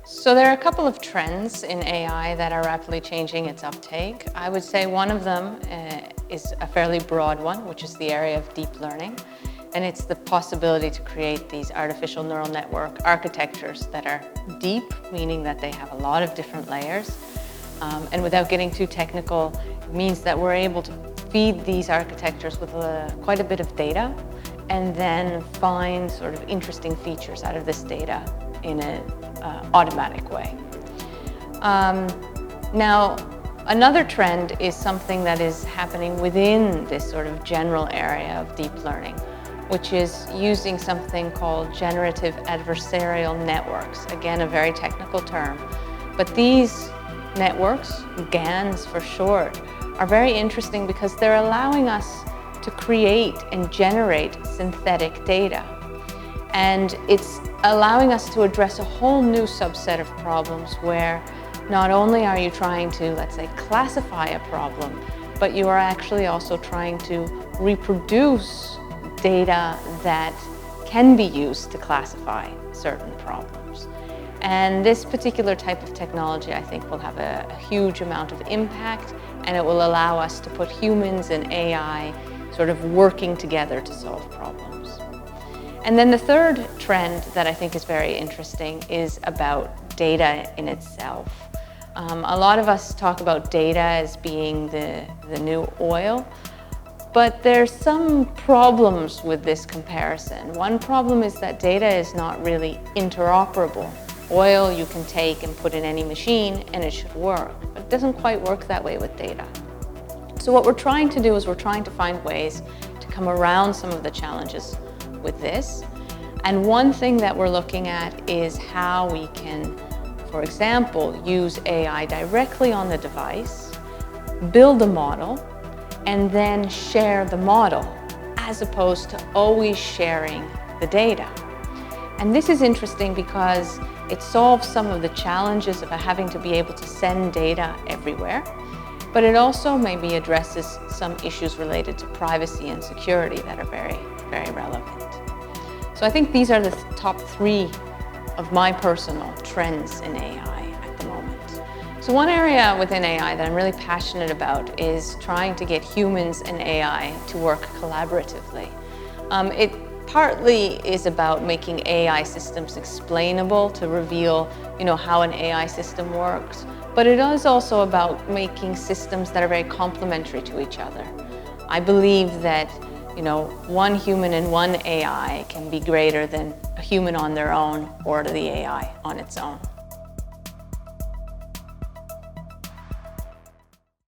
So there are a couple of trends in AI that are rapidly changing its uptake. I would say one of them is a fairly broad one, which is the area of deep learning. And it's the possibility to create these artificial neural network architectures that are deep, meaning that they have a lot of different layers. And without getting too technical, it means that we're able to feed these architectures with quite a bit of data and then find sort of interesting features out of this data in an automatic way. Now, another trend is something that is happening within this sort of general area of deep learning, which is using something called generative adversarial networks. Again, a very technical term. But these networks, GANs for short, are very interesting because they're allowing us to create and generate synthetic data. And it's allowing us to address a whole new subset of problems where not only are you trying to, let's say, classify a problem, but you are actually also trying to reproduce data that can be used to classify certain problems. And this particular type of technology, I think, will have a huge amount of impact, and it will allow us to put humans and AI sort of working together to solve problems. And then the third trend that I think is very interesting is about data in itself. A lot of us talk about data as being the new oil, but there's some problems with this comparison. One problem is that data is not really interoperable. Oil you can take and put in any machine and it should work, but it doesn't quite work that way with data. So what we're trying to do is we're trying to find ways to come around some of the challenges with this. And one thing that we're looking at is how we can, for example, use AI directly on the device, build a model, and then share the model, as opposed to always sharing the data. And this is interesting because it solves some of the challenges of having to be able to send data everywhere, but it also maybe addresses some issues related to privacy and security that are very, very relevant. So I think these are the top three of my personal trends in AI at the moment. So one area within AI that I'm really passionate about is trying to get humans and AI to work collaboratively. It partly is about making AI systems explainable to reveal, how an AI system works, but it is also about making systems that are very complementary to each other. I believe that one human and one AI can be greater than a human on their own or the AI on its own.